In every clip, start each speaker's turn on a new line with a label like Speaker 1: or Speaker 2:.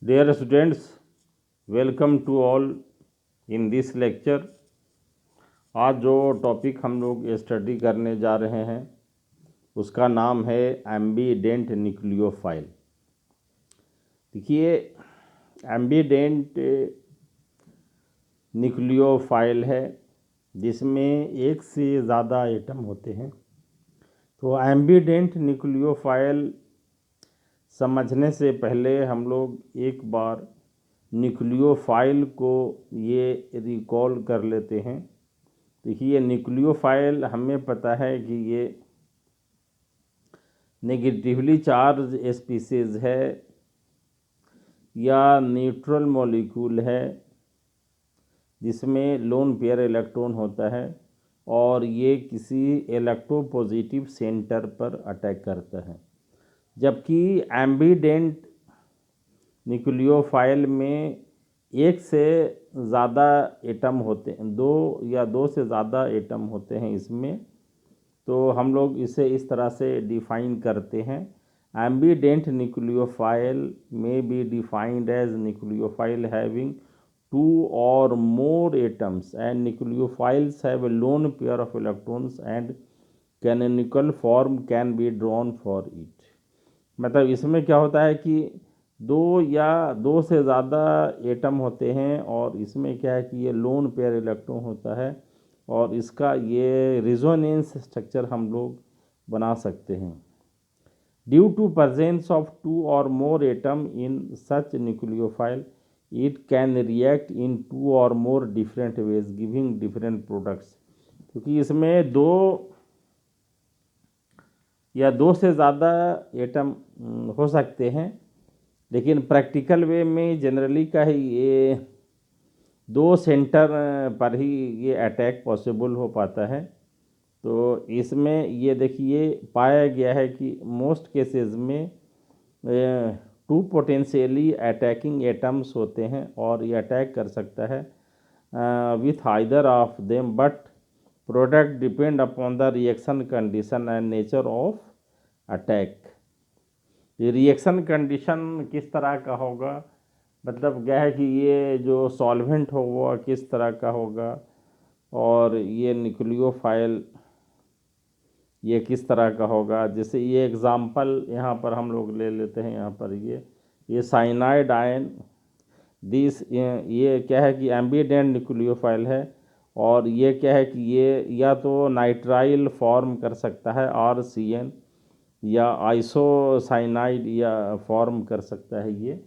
Speaker 1: Dear students, welcome to all in this lecture। आज जो topic हम लोग स्टडी करने जा रहे हैं उसका नाम है एम्बीडेंट न्यूक्लियोफाइल। देखिए, एम्बीडेंट न्यूक्लियोफाइल है जिसमें एक से ज़्यादा एटम होते हैं। तो एम्बीडेंट न्यूक्लियोफाइल समझने से पहले हम लोग एक बार न्यूक्लियोफाइल को ये रिकॉल कर लेते हैं। देखिए, न्यूक्लियोफाइल हमें पता है कि ये नेगेटिवली चार्ज स्पीसीज है या न्यूट्रल मॉलिक्यूल है जिसमें लोन पेयर इलेक्ट्रॉन होता है और ये किसी इलेक्ट्रोपॉजिटिव सेंटर पर अटैक करता है। जबकि एम्बीडेंट न्यूक्लियोफाइल में एक से ज़्यादा एटम होते हैं, दो से ज़्यादा एटम होते हैं इसमें। तो हम लोग इसे इस तरह से डिफाइन करते हैं। एम्बीडेंट न्यूक्लियोफाइल में be defined as nucleophile having two or more atoms and nucleophiles have a lone pair of electrons and canonical form can be drawn for it। मतलब इसमें क्या होता है कि दो से ज़्यादा एटम होते हैं और इसमें क्या है कि ये लोन पेयर इलेक्ट्रॉन होता है और इसका ये रिजोनेंस स्ट्रक्चर हम लोग बना सकते हैं। Due to presence of two or more atom in such nucleophile it can react in two or more different ways giving different products। क्योंकि इसमें दो से ज़्यादा एटम हो सकते हैं, लेकिन प्रैक्टिकल वे में जनरली का ही ये दो सेंटर पर ही ये अटैक पॉसिबल हो पाता है। तो इसमें ये देखिए पाया गया है कि मोस्ट केसेस में टू पोटेंशियली अटैकिंग एटम्स होते हैं और ये अटैक कर सकता है with either of them, but product depend upon the reaction condition and nature of attack. ये रिएक्शन कंडीशन किस तरह का होगा, मतलब क्या है कि ये जो सॉल्वेंट हो वो किस तरह का होगा और ये न्यूक्लियोफाइल ये किस तरह का होगा। जैसे ये एग्ज़ाम्पल यहाँ पर हम लोग ले लेते हैं। यहाँ पर ये साइनाइड आयन ये क्या है कि एम्बीडेंट न्यूक्लियोफाइल है और ये क्या है कि ये या तो नाइट्राइल फॉर्म कर सकता है RCN या आइसोसाइनाइड या फॉर्म कर सकता है ये।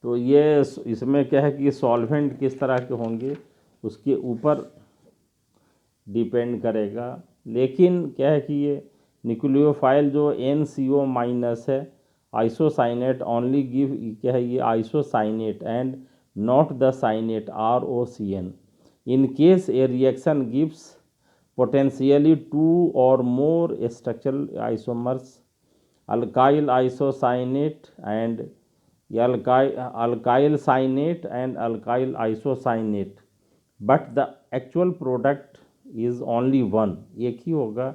Speaker 1: तो ये इसमें क्या है कि सॉल्वेंट किस तरह के होंगे उसके ऊपर डिपेंड करेगा। लेकिन क्या है कि ये न्यूक्लियोफाइल जो NCO- है, आइसोसाइनेट ओनली गिव क्या है ये isocyanate and not the cyanate ROCN। In case a reaction gives potentially two or more structural isomers alkyl isocyanate and alkyl cyanate and alkyl isocyanate, but the actual product is only one, एक ही होगा।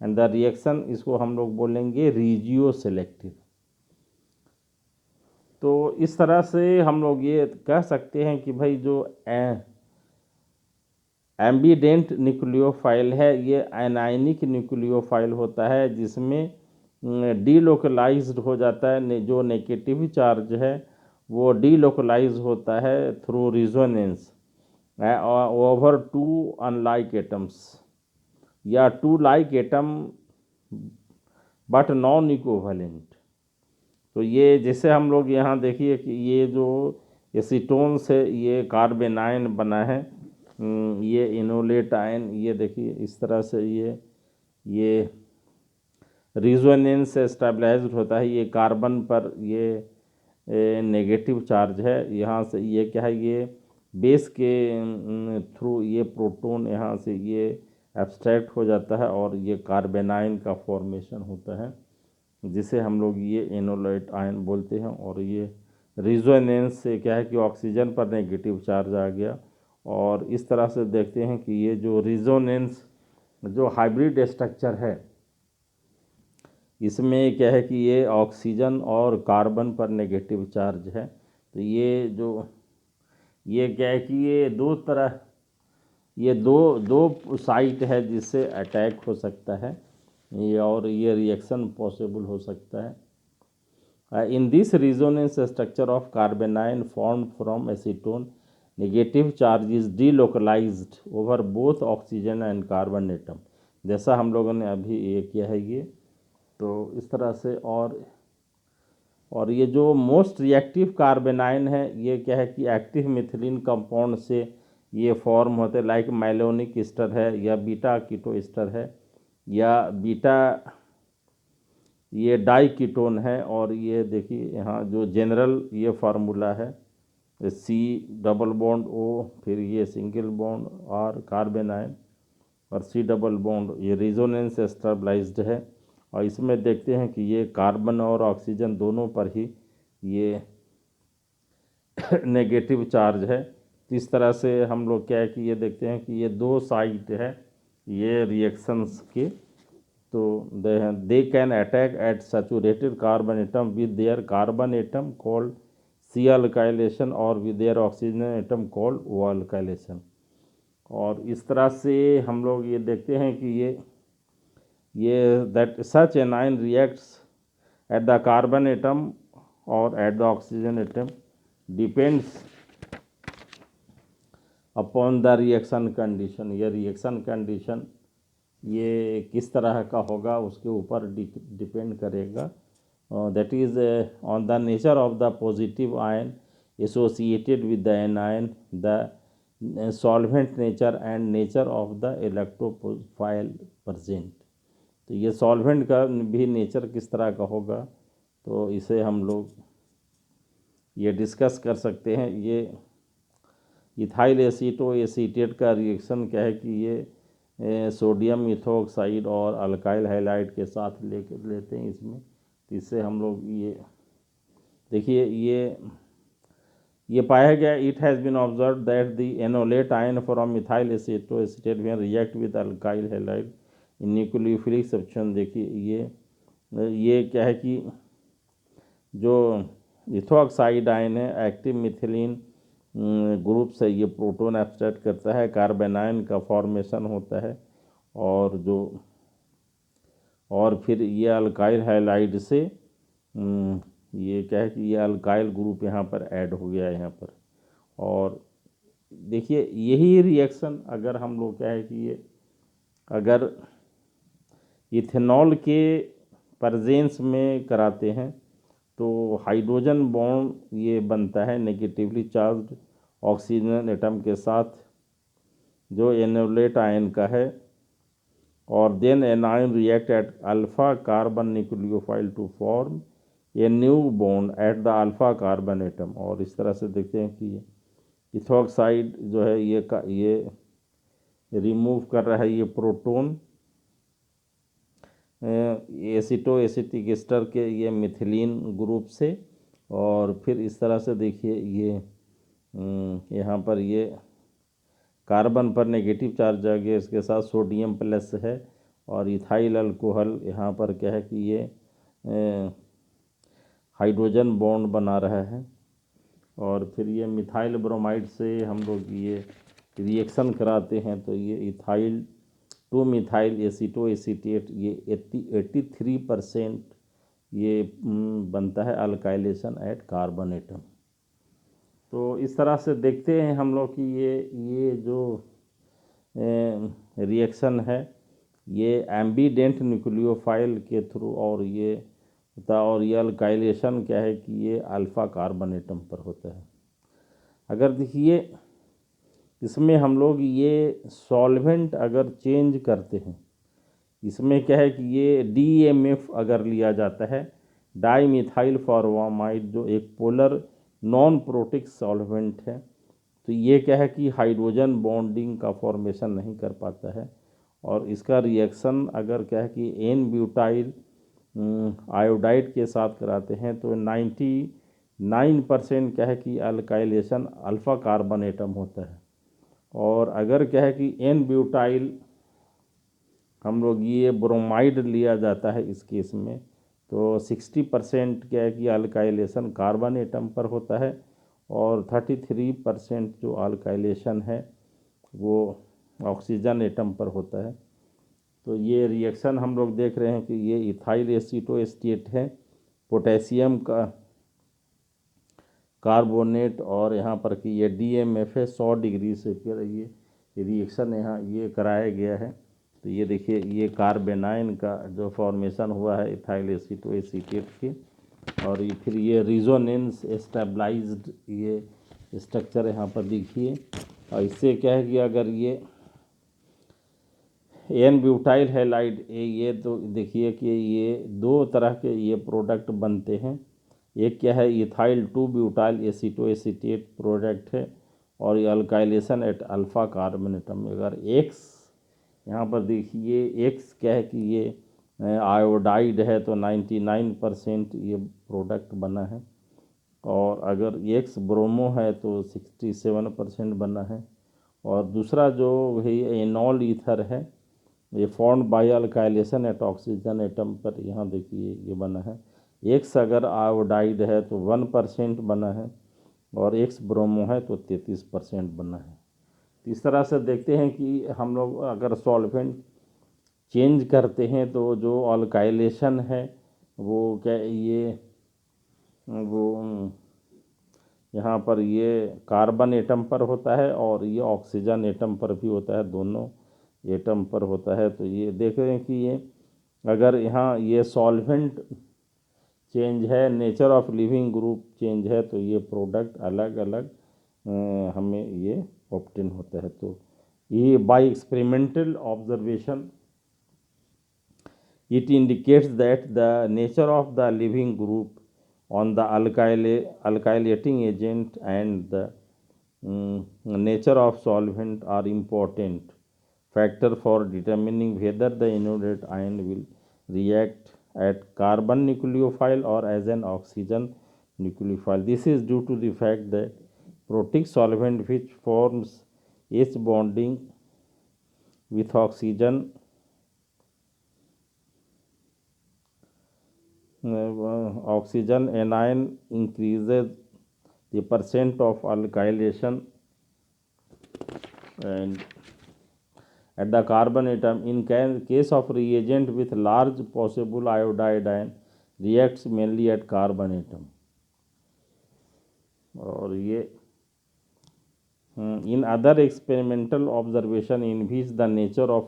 Speaker 1: And the reaction इसको हम लोग बोलेंगे regio selective. तो इस तरह से हम लोग ये कह सकते हैं कि भाई जो एम्बीडेंट न्यूक्लियोफाइल है ये एनायनिक न्यूक्लियोफाइल होता है जिसमें डीलोकलाइज्ड हो जाता है, जो नेगेटिव चार्ज है वो डीलोकलाइज होता है through resonance over two unlike atoms या two like atom but non equivalent. तो ये जैसे हम लोग यहाँ देखिए कि ये जो एसीटोन से ये कार्बेनाइन बना है, ये इनोलेट आयन, ये देखिए इस तरह से ये रिजोनेंस से स्टेबलाइज्ड होता है। ये कार्बन पर ये नेगेटिव चार्ज है, यहाँ से ये क्या है ये बेस के थ्रू ये प्रोटॉन यहाँ से ये एब्स्ट्रैक्ट हो जाता है और ये कार्बेनाइन का फॉर्मेशन होता है जिसे हम लोग ये इनोलेट आयन बोलते हैं। और ये रिजोनेंस से क्या है कि ऑक्सीजन पर नेगेटिव चार्ज आ गया और इस तरह से देखते हैं कि ये जो रिजोनेंस जो हाइब्रिड स्ट्रक्चर है इसमें क्या है कि ये ऑक्सीजन और कार्बन पर नेगेटिव चार्ज है। तो ये क्या है कि ये दो साइट है जिससे अटैक हो सकता है, और ये रिएक्शन पॉसिबल हो सकता है। In this resonance structure of carbanion formed from acetone, negative charge is delocalized over both oxygen and carbon atom। जैसा हम लोगों ने अभी ये किया है ये, तो इस तरह से। और ये जो मोस्ट रिएक्टिव कार्बेनाइन है, ये क्या है कि एक्टिव मिथिलीन कंपाउंड से ये फॉर्म होते हैं, लाइक मैलोनिक ईस्टर है, या बीटा कीटो ईस्टर है, या बीटा ये डाई कीटोन है। और ये देखिए यहाँ जो जनरल ये फार्मूला है, C डबल बॉन्ड O, फिर ये सिंगल बॉन्ड R कार्बेनाइन, और C डबल बॉन्ड ये रिजोनेंस स्टेबलाइज्ड है। और इसमें देखते हैं कि ये कार्बन और ऑक्सीजन दोनों पर ही ये नेगेटिव चार्ज है। तो इस तरह से हम लोग क्या है कि ये देखते हैं कि ये दो साइड है ये रिएक्शंस के। तो they can attack at saturated carbon atom with their carbon atom called C alkylation, or with their oxygen atom called O alkylation. और इस तरह से हम लोग ये देखते हैं कि ये that such anion reacts at the carbon atom or at the oxygen atom depends upon the reaction condition. ये रिएक्शन कंडीशन ये किस तरह का होगा उसके ऊपर डिपेंड करेगा। That is on the nature of the positive ion associated with the anion, the solvent nature and nature of the electrophile present. तो ये सॉल्वेंट का भी नेचर किस तरह का होगा, तो इसे हम लोग ये डिस्कस कर सकते हैं। ये इथाइल एसीटो एसीटेट का रिएक्शन क्या है कि ये सोडियम इथोक्साइड और अल्काइल हैलाइड के साथ लेते हैं इसमें। तो इससे हम लोग ये देखिए ये पाया गया, it has been observe that the enolate ion from ethyl acetoacetate when react with alkyl halide in nucleophilic substitution. देखिए ये क्या है कि जो इथोक्साइड आयन है एक्टिव मिथिलीन ग्रुप से ये प्रोटॉन एब्स्ट्रैक्ट करता है, कार्बेनाइन का फॉर्मेशन होता है, और फिर ये अल्काइल हैलाइड से ये क्या है कि ये अल्काइल ग्रुप यहाँ पर ऐड हो गया है यहाँ पर। और देखिए यही रिएक्शन अगर हम लोग क्या है कि ये अगर इथेनॉल के प्रेजेंस में कराते हैं तो हाइड्रोजन बॉन्ड ये बनता है नेगेटिवली चार्ज ऑक्सीजन एटम के साथ जो एनोलेट आयन का है, और then anion react at alpha carbon nucleophile to form a new bond at the alpha carbon atom. और इस तरह से देखते हैं कि इथोक्साइड जो है ये रिमूव कर रहा है ये प्रोटॉन एसीटो एसिटिक एस्टर के ये मिथिलीन ग्रुप से। और फिर इस तरह से देखिए ये यहाँ पर ये कार्बन पर नेगेटिव चार्ज आ गया, इसके साथ सोडियम प्लस है, और इथाइल अल्कोहल यहाँ पर क्या है कि ये हाइड्रोजन बॉन्ड बना रहा है। और फिर ये मिथाइल ब्रोमाइड से हम लोग ये रिएक्शन कराते हैं, तो ये ethyl two methyl aceto acetate ये 83% ये बनता है अल्काइलेशन एट कार्बन एटम। तो इस तरह से देखते हैं हम लोग कि ये जो रिएक्शन है ये एम्बीडेंट न्यूक्लियोफाइल के थ्रू और ये अल्काइलेशन क्या है कि ये अल्फ़ा कार्बन एटम पर होता है। अगर देखिए इसमें हम लोग ये सॉल्वेंट अगर चेंज करते हैं, इसमें क्या है कि ये DMF अगर लिया जाता है डाई मिथाइल फॉर्मामाइड, जो एक पोलर नॉन प्रोटिक सॉल्वेंट है, तो ये क्या है कि हाइड्रोजन बॉन्डिंग का फॉर्मेशन नहीं कर पाता है। और इसका रिएक्शन अगर क्या है कि एन ब्यूटाइल आयोडाइड के साथ कराते हैं तो 99% क्या है कि अल्काइलेशन अल्फ़ा कार्बन एटम होता है। और अगर क्या है कि एन ब्यूटाइल हम लोग ये ब्रोमाइड लिया जाता है इस केस में, तो 60% क्या है कि अल्काइलेशन कार्बन एटम पर होता है और 33% जो अल्काइलेशन है वो ऑक्सीजन एटम पर होता है। तो ये रिएक्शन हम लोग देख रहे हैं कि ये इथाइल एसीटोएस्टेट है, पोटेशियम का कार्बोनेट, और यहाँ पर कि ये DMF है 100 डिग्री से फिर ये रिएक्शन यहाँ ये कराया गया है। तो ये देखिए ये कार्बेनाइन का जो फॉर्मेशन हुआ है इथाइल एसीटोएसीटेट के, और ये फिर ये रिजोनेंस स्टेबलाइज्ड ये स्ट्रक्चर यहाँ पर देखिए। और इससे क्या है कि अगर ये एन ब्यूटाइल हैलाइड ये तो देखिए कि ये दो तरह के ये प्रोडक्ट बनते हैं। एक क्या है इथाइल 2 ब्यूटाइल एसीटोएसीटेट प्रोडक्ट है, और ये alkylation at alpha carbon atom. अगर एक्स यहाँ पर देखिए एक्स क्या है कि ये आयोडाइड है तो 99% ये प्रोडक्ट बना है, और अगर एक्स ब्रोमो है तो 67% बना है। और दूसरा जो है एनॉल ईथर है, ये formed by alkylation at oxygen atom पर, यहाँ देखिए ये बना है। एक्स अगर आयोडाइड है तो 1% बना है, और एक्स ब्रोमो है तो 33% बना है। तो इस तरह से देखते हैं कि हम लोग अगर सॉल्वेंट चेंज करते हैं तो जो अल्काइलेशन है वो क्या ये वो यहाँ पर ये कार्बन एटम पर होता है और ये ऑक्सीजन एटम पर भी होता है, दोनों एटम पर होता है। तो ये देख रहे हैं कि ये अगर यहाँ ये सॉल्वेंट चेंज है, nature of leaving group change है, तो ये प्रोडक्ट अलग अलग हमें ये ऑब्टेन होता है। तो ये by experimental observation it indicates that the nature of the living group on the alkylating agent and the nature of solvent are important factor for determining whether the inert ion will react at carbon nucleophile or as an oxygen nucleophile. This is due to the fact that protic solvent which forms H bonding with oxygen anion increases the percent of alkylation and at the carbon atom. In case of reagent with large possible iodide ion reacts mainly at carbon atom. और ये in other experimental observation in which the nature of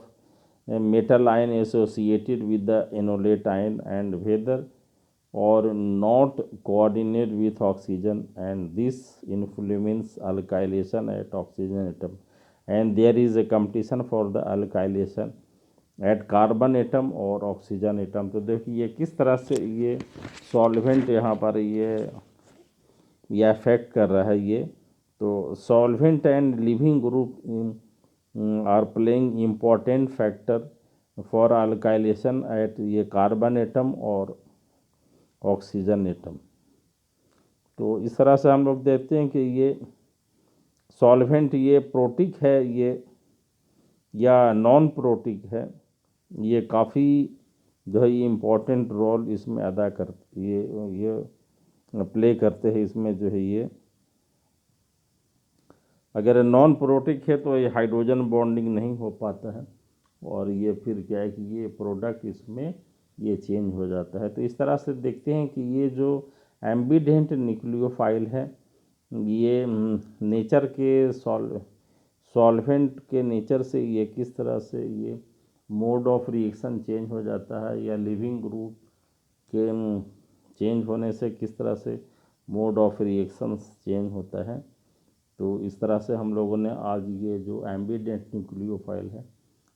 Speaker 1: metal ion associated with the enolate ion and whether or not coordinate with oxygen, and this influences alkylation at oxygen atom, and there is a competition for the alkylation at carbon atom और oxygen atom. तो देखिए ये किस तरह से ये solvent यहाँ पर ये अफेक्ट कर रहा है ये। तो solvent and leaving group are playing important factor for alkylation at ये कार्बन एटम और ऑक्सीजन एटम। तो इस तरह से हम लोग देखते हैं कि ये सॉल्वेंट ये प्रोटिक है ये या नॉन प्रोटिक है, ये काफ़ी जो है ये इम्पोर्टेंट रोल इसमें अदा करते ये प्ले करते हैं इसमें जो है ये। अगर नॉन प्रोटिक है तो ये हाइड्रोजन बॉन्डिंग नहीं हो पाता है, और ये फिर क्या है कि ये प्रोडक्ट इसमें ये चेंज हो जाता है। तो इस तरह से देखते हैं कि ये जो एम्बिडेंट न्यूक्लियोफाइल है ये नेचर के सॉल्वेंट के नेचर से ये किस तरह से ये मोड ऑफ रिएक्शन चेंज हो जाता है, या लिविंग ग्रुप के चेंज होने से किस तरह से मोड ऑफ रिएक्शन चेंज होता है। तो इस तरह से हम लोगों ने आज ये जो एम्बिडेंट न्यूक्लियोफाइल है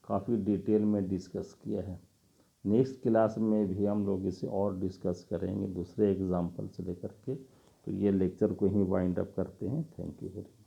Speaker 1: काफ़ी डिटेल में डिस्कस किया है। नेक्स्ट क्लास में भी हम लोग इसे और डिस्कस करेंगे दूसरे एग्जाम्पल से लेकर के। तो ये लेक्चर को ही वाइंड अप करते हैं। Thank you very much.